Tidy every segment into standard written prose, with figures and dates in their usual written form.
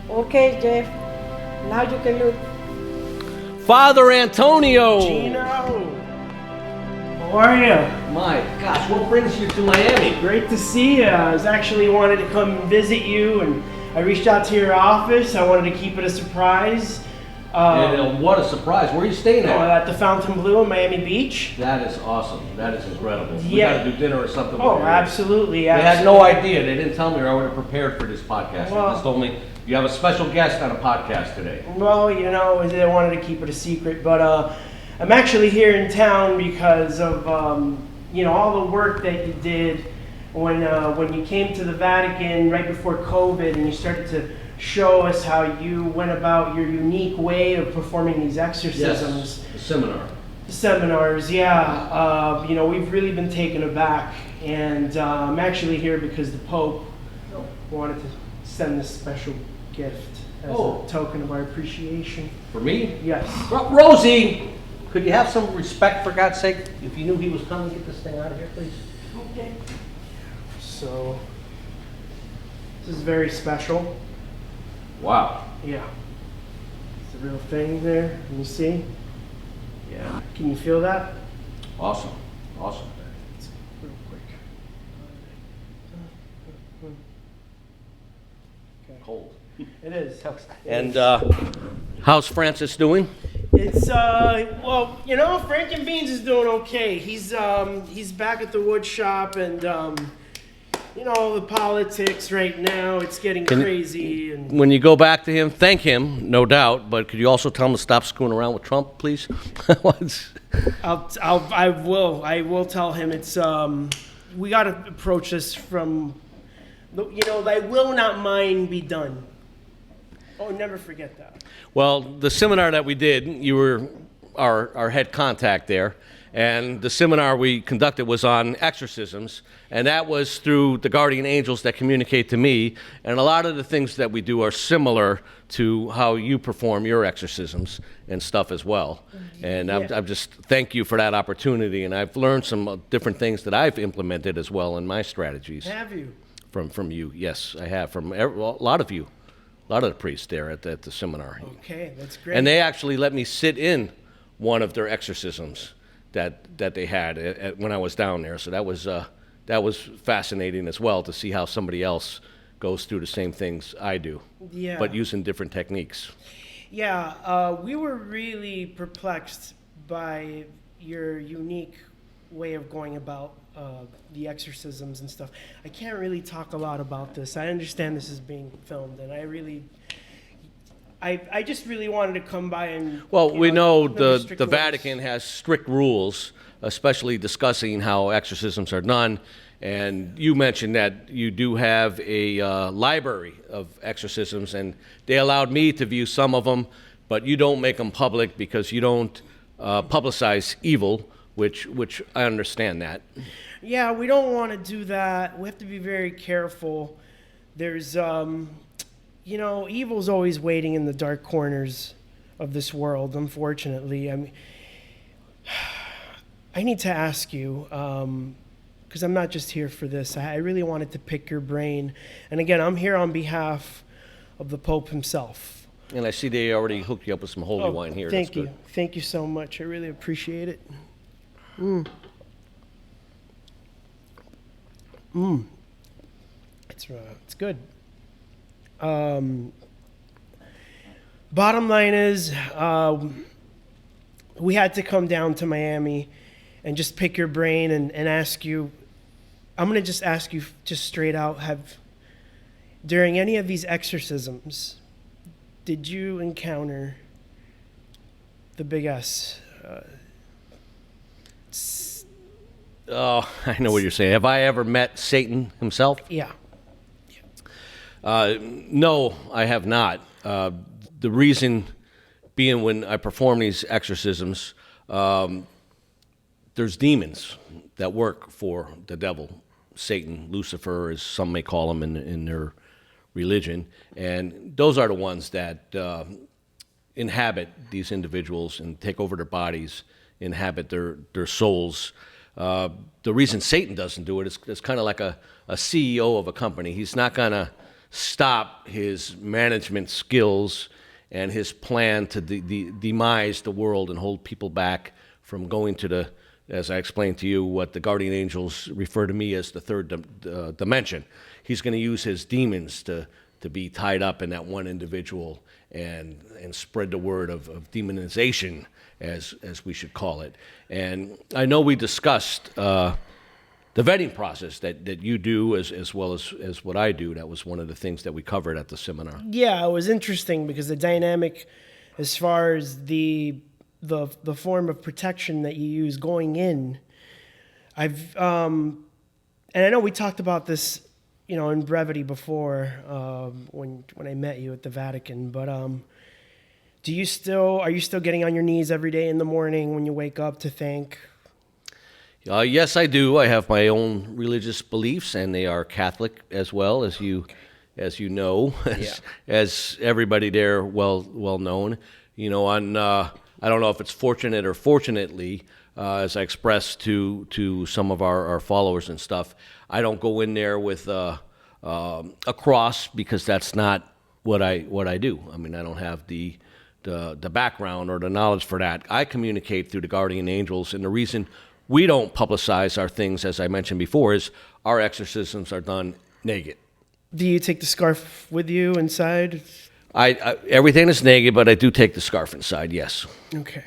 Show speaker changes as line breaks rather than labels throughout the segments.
Okay, Jeff. Now you can look.
Father Antonio!
Gino, how are you?
My gosh, what brings you to Miami?
Great to see you. I was actually wanted to come visit you, and I reached out to your office. I wanted to keep it a surprise.
What a surprise. Where are you staying
At the Fontainebleau in Miami Beach.
That is awesome. That is incredible. We
Yeah.
got to do dinner or something.
Oh, absolutely.
They had no idea. They didn't tell me, or I would have prepared for this podcast.
Well-
They just told me you have a special guest on a podcast today.
Well, I wanted to keep it a secret, but I'm actually here in town because of all the work that you did when you came to the Vatican right before COVID, and you started to show us how you went about your unique way of performing these exorcisms.
Yes, the seminar.
Seminars, yeah. We've really been taken aback, and I'm actually here because the Pope wanted to send this special gift as a token of our appreciation.
For me?
Yes.
Rosie, could you have some respect, for God's sake? If you knew he was coming, get this thing out of here, please.
Okay. So, this is very special.
Wow.
Yeah. It's a real thing there. Can you see? Yeah. Can you feel that?
Awesome. Awesome.
It's real quick. Okay.
Cold.
It is.
And how's Francis doing?
It's Frank and Beans is doing okay. He's back at the wood shop, and the politics right now, it's getting crazy. And
When you go back to him, thank him, no doubt, but could you also tell him to stop screwing around with Trump, please?
I will tell him it's we got to approach this from thy will not mine be done. Oh, never forget that.
Well, the seminar that we did, you were our head contact there, and the seminar we conducted was on exorcisms, and that was through the guardian angels that communicate to me, and a lot of the things that we do are similar to how you perform your exorcisms and stuff as well. And I'm just thank you for that opportunity, and I've learned some different things that I've implemented as well in my strategies.
Have you?
From you, yes, I have, from a lot of you. A lot of the priests there at the seminar.
Okay, that's great.
And they actually let me sit in one of their exorcisms that they had when I was down there. So that was fascinating as well, to see how somebody else goes through the same things I do, but using different techniques.
Yeah, we were really perplexed by your unique way of going about the exorcisms and stuff. I can't really talk a lot about this. I understand this is being filmed, and I just really wanted to come by and...
Well, we know
no
the Vatican has strict rules, especially discussing how exorcisms are done. And you mentioned that you do have a library of exorcisms, and they allowed me to view some of them, but you don't make them public because you don't publicize evil, which I understand that.
Yeah, we don't want to do that. We have to be very careful. There's, evil's always waiting in the dark corners of this world, unfortunately. I mean, I need to ask you, because I'm not just here for this. I really wanted to pick your brain. And again, I'm here on behalf of the Pope himself.
And I see they already hooked you up with some holy wine here.
Thank
That's
you.
good.
Thank you so much. I really appreciate it. It's good. Bottom line is, we had to come down to Miami and just pick your brain and ask you. I'm going to just ask you just straight out, during any of these exorcisms, did you encounter the big S?
Oh, I know what you're saying. Have I ever met Satan himself?
Yeah.
No, I have not. The reason being, when I perform these exorcisms, there's demons that work for the devil, Satan, Lucifer, as some may call him in their religion. And those are the ones that inhabit these individuals and take over their bodies, inhabit their souls. The reason Satan doesn't do it is kind of like a CEO of a company. He's not going to stop his management skills and his plan to demise the world and hold people back from going to the, as I explained to you, what the guardian angels refer to me as the third dimension. He's going to use his demons to be tied up in that one individual and spread the word of demonization, as we should call it. And I know we discussed the vetting process that you do as well as what I do. That was one of the things that we covered at the seminar.
Yeah, it was interesting because the dynamic as far as the form of protection that you use going in, and I know we talked about this, in brevity before, when I met you at the Vatican, but are you still getting on your knees every day in the morning when you wake up to thank?
Yes, I do. I have my own religious beliefs, and they are Catholic as well, as you know, as everybody there well known. I don't know if it's fortunate or fortunately, as I expressed to some of our followers and stuff, I don't go in there with a cross, because that's not what I do. I mean, I don't have the background or the knowledge for that. I communicate through the guardian angels, and the reason we don't publicize our things, as I mentioned before, is our exorcisms are done naked.
Do you take the scarf with you inside?
I everything is naked, but I do take the scarf inside, yes.
Okay.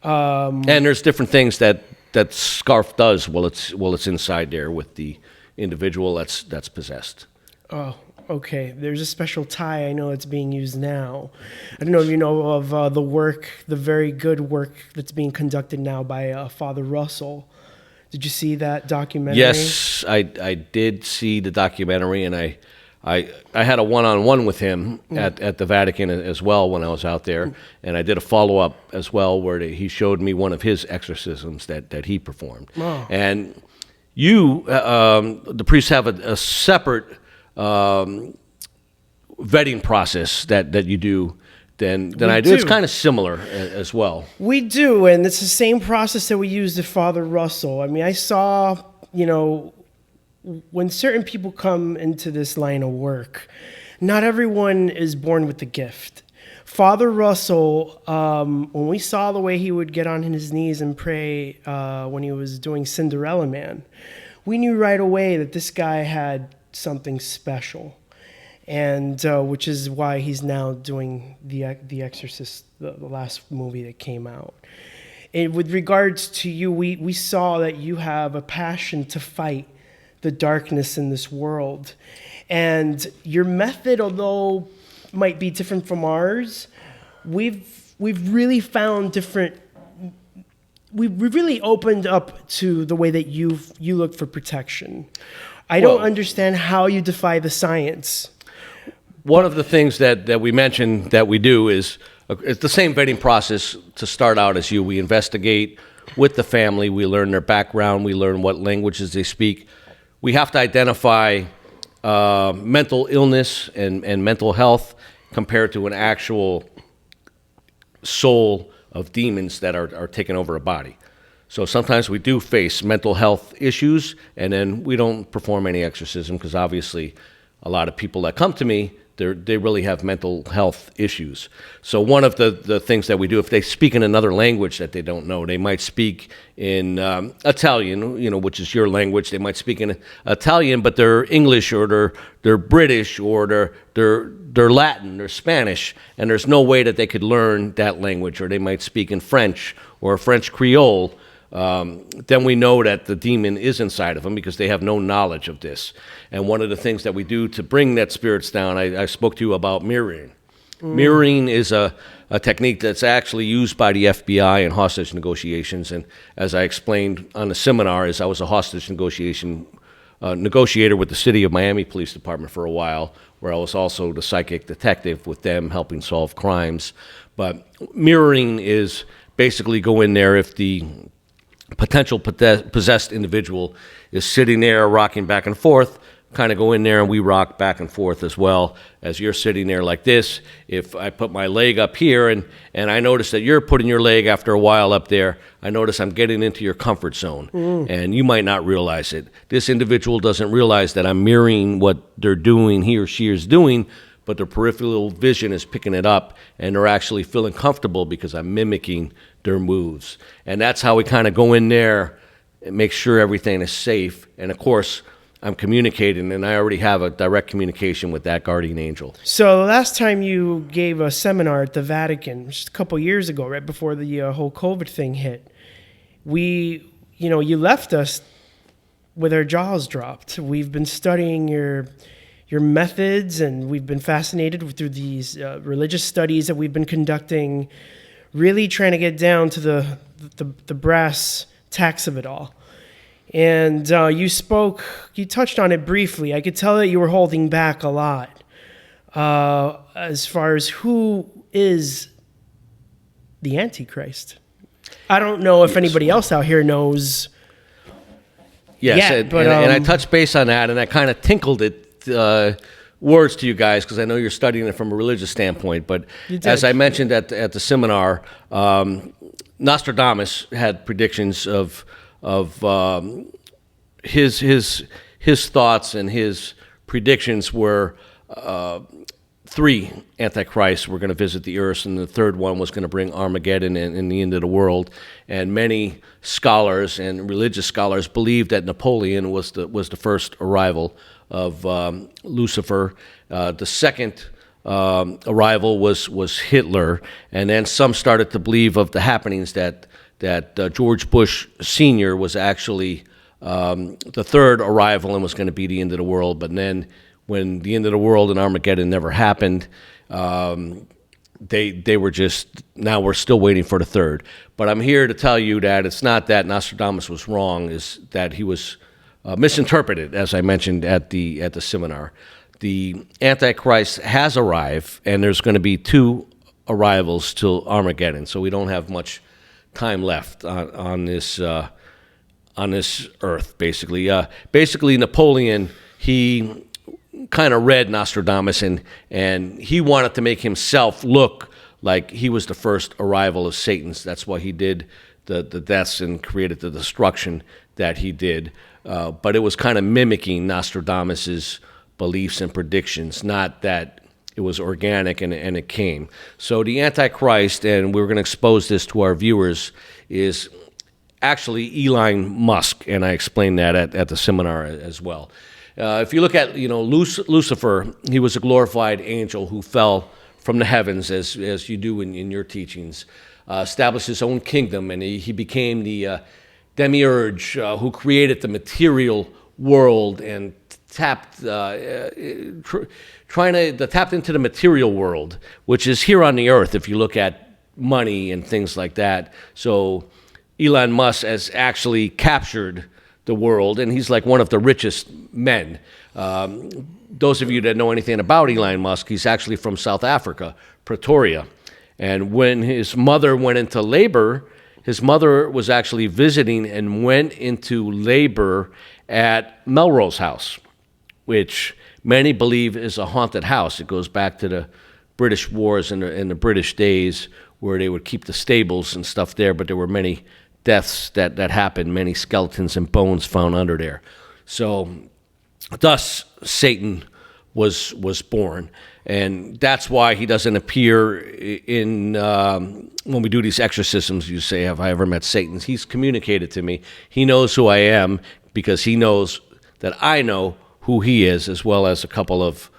And there's different things that scarf does while it's inside there with the individual that's possessed.
Oh, okay. There's a special tie I know that's being used now. I don't know if you know of the very good work that's being conducted now by Father Russell. Did you see that documentary?
Yes, I did see the documentary, and I had a one-on-one with him at the Vatican as well when I was out there, and I did a follow-up as well where he showed me one of his exorcisms that he performed.
Oh.
And you, the priests, have a separate vetting process that you do than I do. It's kind of similar as well.
We do, and it's the same process that we used at Father Russell. I mean, I saw, when certain people come into this line of work, not everyone is born with the gift. Father Russell, when we saw the way he would get on his knees and pray when he was doing Cinderella Man, we knew right away that this guy had something special, and which is why he's now doing the Exorcist, the last movie that came out. And with regards to you, we saw that you have a passion to fight the darkness in this world, and your method, although might be different from ours, we've really found different. We've really opened up to the way that you look for protection. I don't understand how you defy the science.
One of the things that we mentioned that we do is it's the same vetting process to start out as you. We investigate with the family. We learn their background. We learn what languages they speak. We have to identify mental illness and mental health compared to an actual soul of demons that are taking over a body. So sometimes we do face mental health issues, and then we don't perform any exorcism because obviously a lot of people that come to me, they really have mental health issues. So one of the things that we do, if they speak in another language that they don't know, they might speak in Italian, which is your language. They might speak in Italian, but they're English or they're British or they're Latin or Spanish, and there's no way that they could learn that language. Or they might speak in French or French Creole. Then we know that the demon is inside of them because they have no knowledge of this. And one of the things that we do to bring that spirits down, I spoke to you about mirroring. Mirroring is a technique that's actually used by the FBI in hostage negotiations. And as I explained on the seminar, I was a hostage negotiator with the City of Miami Police Department for a while, where I was also the psychic detective with them helping solve crimes. But mirroring is basically go in there if the potential possessed individual is sitting there rocking back and forth, kind of go in there and we rock back and forth as well as you're sitting there like this. If I put my leg up here and I notice that you're putting your leg after a while up there, I notice I'm getting into your comfort zone. And you might not realize it. This individual doesn't realize that I'm mirroring what they're doing, he or she is doing, but their peripheral vision is picking it up, and they're actually feeling comfortable because I'm mimicking their moves. And that's how we kind of go in there and make sure everything is safe. And of course, I'm communicating, and I already have a direct communication with that guardian angel.
So the last time you gave a seminar at the Vatican, just a couple years ago, right before the whole COVID thing hit, you left us with our jaws dropped. We've been studying your methods, and we've been fascinated through these religious studies that we've been conducting, really trying to get down to the brass tacks of it all. And you touched on it briefly. I could tell that you were holding back a lot as far as who is the Antichrist. I don't know if anybody else out here knows.
Yes,
yet, but
I touched base on that, and I kind of tinkled it words to you guys because I know you're studying it from a religious standpoint. But as I mentioned at the seminar, Nostradamus had predictions of his thoughts, and his predictions were 3 antichrists were going to visit the earth, and the third one was going to bring Armageddon and the end of the world. And many scholars and religious scholars believed that Napoleon was the first arrival of Lucifer. The second arrival was Hitler, and then some started to believe of the happenings that George Bush Sr. was actually the third arrival and was going to be the end of the world. But then when the end of the world and Armageddon never happened, they were just, now we're still waiting for the third. But I'm here to tell you that it's not that Nostradamus was wrong, is that he was misinterpreted, as I mentioned at the seminar. The Antichrist has arrived, and there's going to be 2 arrivals till Armageddon, so we don't have much time left on this earth, basically. Basically, Napoleon, he kind of read Nostradamus, and he wanted to make himself look like he was the first arrival of Satan's. That's why he did the deaths and created the destruction that he did. But it was kind of mimicking Nostradamus's beliefs and predictions, not that it was organic and it came. So the Antichrist, and we're going to expose this to our viewers, is actually Elon Musk, and I explained that at the seminar as well. If you look at Lucifer, he was a glorified angel who fell from the heavens, as you do in your teachings, established his own kingdom, and he became the demiurge who created the material world and tapped into the material world, which is here on the earth if you look at money and things like that. So Elon Musk has actually captured the world, and he's like one of the richest men. Those of you that know anything about Elon Musk, he's actually from South Africa, Pretoria. And when his mother went into labor, his mother was actually visiting and went into labor at Melrose House, which many believe is a haunted house. It goes back to the British wars and the British days where they would keep the stables and stuff there, but there were many deaths that happened, many skeletons and bones found under there. So thus Satan was born, and that's why he doesn't appear in when we do these exorcisms. You say, have I ever met Satan? He's communicated to me. He knows who I am because he knows that I know who he is, as well as a couple of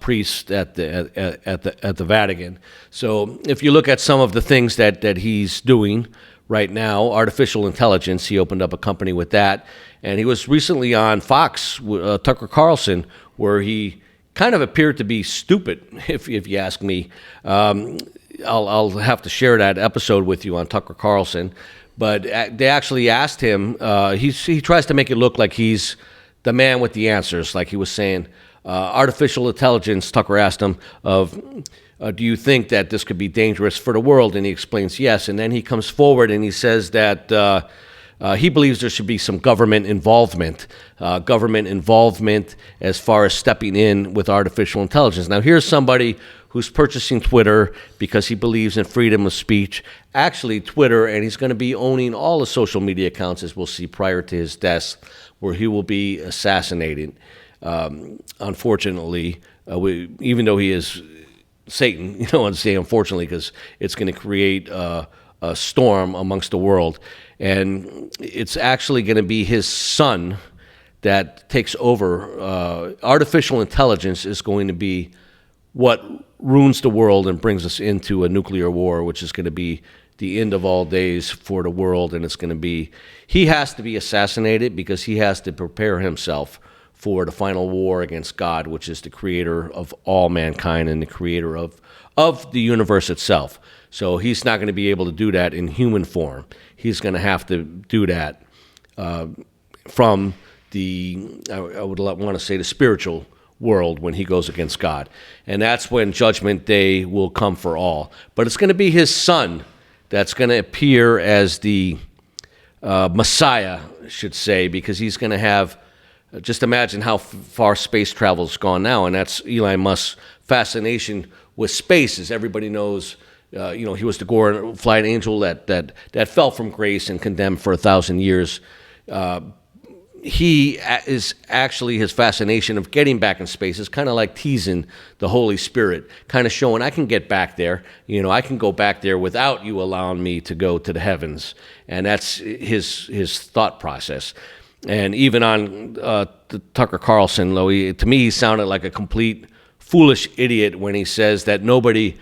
priests at the Vatican. So if you look at some of the things that he's doing right now, artificial intelligence, he opened up a company with that, and he was recently on Fox, Tucker Carlson, where he kind of appeared to be stupid, if you ask me. I'll have to share that episode with you on Tucker Carlson, but they actually asked him, he tries to make it look like he's the man with the answers, like he was saying, artificial intelligence. Tucker asked him, do you think that this could be dangerous for the world? And he explains yes. And then he comes forward and he says that he believes there should be some government involvement as far as stepping in with artificial intelligence. Now, here's somebody who's purchasing Twitter because he believes in freedom of speech. Actually, Twitter, and he's going to be owning all the social media accounts, as we'll see, prior to his death, where he will be assassinated. Unfortunately, even though he is Satan, I'd say unfortunately, because it's going to create a storm amongst the world. And it's actually going to be his son that takes over. Artificial intelligence is going to be what ruins the world and brings us into a nuclear war, which is going to be the end of all days for the world. And it's going to be, he has to be assassinated because he has to prepare himself for the final war against God, which is the creator of all mankind and the creator of the universe itself. So he's not going to be able to do that in human form. He's going to have to do that from the, I would want to say, the spiritual world when he goes against God. And that's when Judgment Day will come for all. But it's going to be his son that's going to appear as the Messiah, I should say, because he's going to have, just imagine how far space travel's gone now, and that's Elon Musk's fascination with space. As everybody knows, he was the glorified angel that fell from grace and condemned for 1,000 years. He is actually, his fascination of getting back in space is kind of like teasing the Holy Spirit, kind of showing, I can get back there. I can go back there without you allowing me to go to the heavens. And that's his thought process. And even on Tucker Carlson, to me, he sounded like a complete foolish idiot when he says that nobody,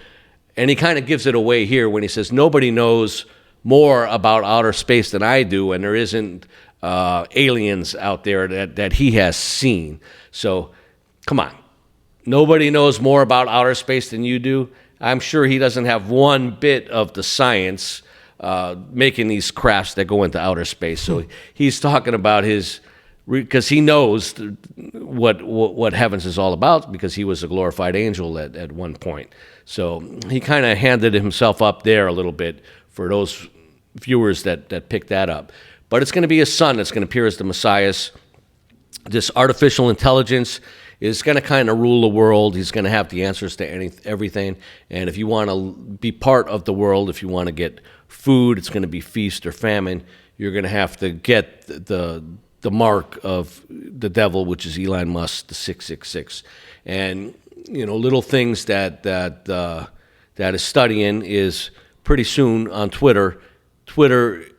and he kind of gives it away here when he says nobody knows more about outer space than I do, and there isn't aliens out there that he has seen. So, come on. Nobody knows more about outer space than you do. I'm sure he doesn't have one bit of the science making these crafts that go into outer space. So he's talking about because he knows what heavens is all about, because he was a glorified angel at one point. So he kind of handed himself up there a little bit for those viewers that picked that up. But it's going to be his son that's going to appear as the Messiah. This artificial intelligence is going to kind of rule the world. He's going to have the answers to everything. And if you want to be part of the world, if you want to get food, it's going to be feast or famine. You're going to have to get the mark of the devil, which is Elon Musk, the 666. And little things that is studying is pretty soon on Twitter.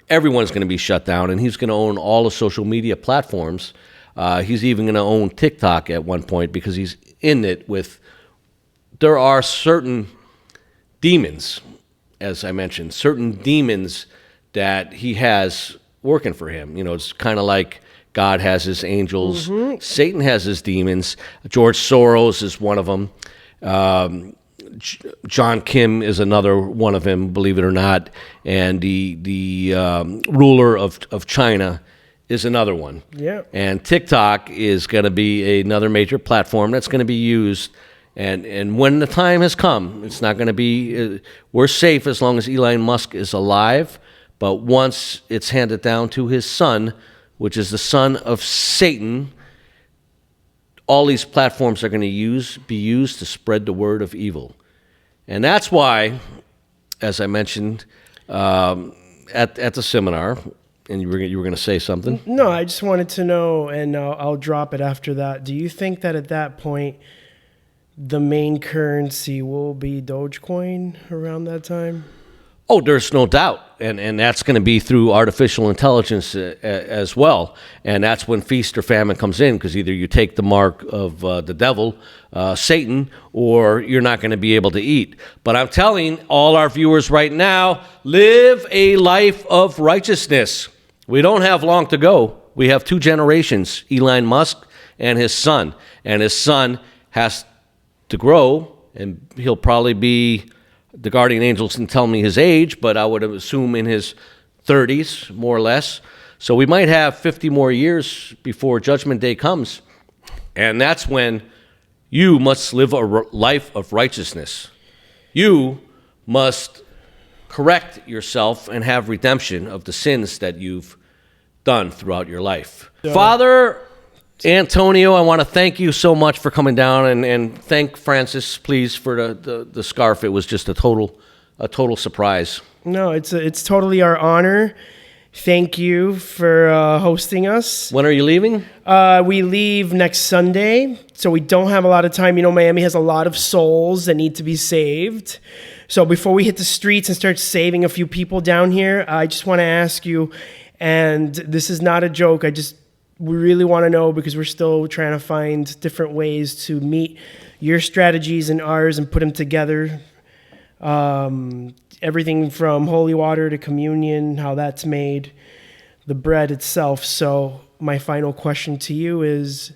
Everyone's going to be shut down, and he's going to own all the social media platforms. He's even going to own TikTok at one point, because he's in it with. There are certain demons, as I mentioned, certain demons that he has working for him. It's kind of like God has his angels. Mm-hmm. Satan has his demons. George Soros is one of them. John Kim is another one of them, believe it or not. And the ruler of China is another one. Yeah. And TikTok is going to be another major platform that's going to be used. And when the time has come, it's not going to be, we're safe as long as Elon Musk is alive. But once it's handed down to his son, which is the son of Satan, all these platforms are going to be used to spread the word of evil. And that's why, as I mentioned at the seminar, and you were going to say something?
No, I just wanted to know, and I'll drop it after that. Do you think that at that point, the main currency will be Dogecoin around that time?
Oh, there's no doubt. And that's going to be through artificial intelligence as well. And that's when feast or famine comes in, because either you take the mark of the devil, Satan, or you're not going to be able to eat. But I'm telling all our viewers right now, live a life of righteousness. We don't have long to go. We have 2 generations, Elon Musk and his son. And his son has to grow, and he'll probably be, the guardian angels didn't tell me his age, but I would assume in his 30s, more or less. So we might have 50 more years before Judgment Day comes. And that's when you must live a life of righteousness. You must correct yourself and have redemption of the sins that you've done throughout your life. Father Antonio, I want to thank you so much for coming down, and thank Francis, please, for the scarf. It was just a total surprise.
No, it's totally our honor. Thank you for hosting us.
When are you leaving?
We leave next Sunday, so we don't have a lot of time. You know, Miami has a lot of souls that need to be saved. So before we hit the streets and start saving a few people down here, I just want to ask you, and this is not a joke, we really want to know, because we're still trying to find different ways to meet your strategies and ours and put them together. Everything from holy water to communion, how that's made, the bread itself. So my final question to you is,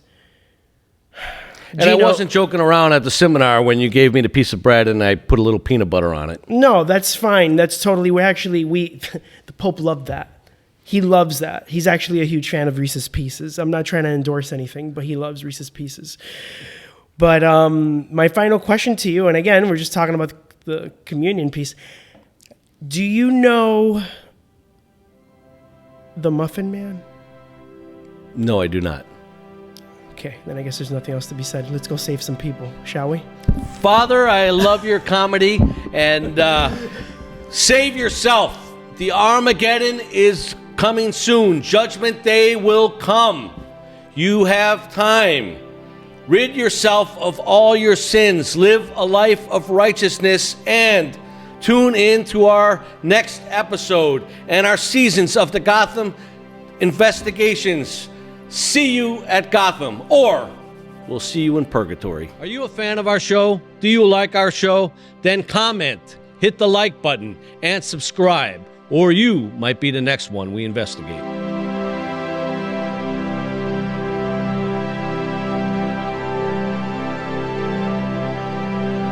and Gino, I wasn't joking around at the seminar when you gave me the piece of bread and I put a little peanut butter on it.
No, that's fine. That's totally, the Pope loved that. He loves that. He's actually a huge fan of Reese's Pieces. I'm not trying to endorse anything, but he loves Reese's Pieces. But my final question to you, and again, we're just talking about the communion piece. Do you know the Muffin Man?
No, I do not.
Okay, then I guess there's nothing else to be said. Let's go save some people, shall we?
Father, I love your comedy, and save yourself. The Armageddon is coming soon. Judgment Day will come. You have time. Rid yourself of all your sins. Live a life of righteousness, and tune in to our next episode and our seasons of the Gotham investigations. See you at Gotham, or we'll see you in purgatory. Are you a fan of our show? Do you like our show? Then comment, hit the like button, and subscribe, or you might be the next one we investigate.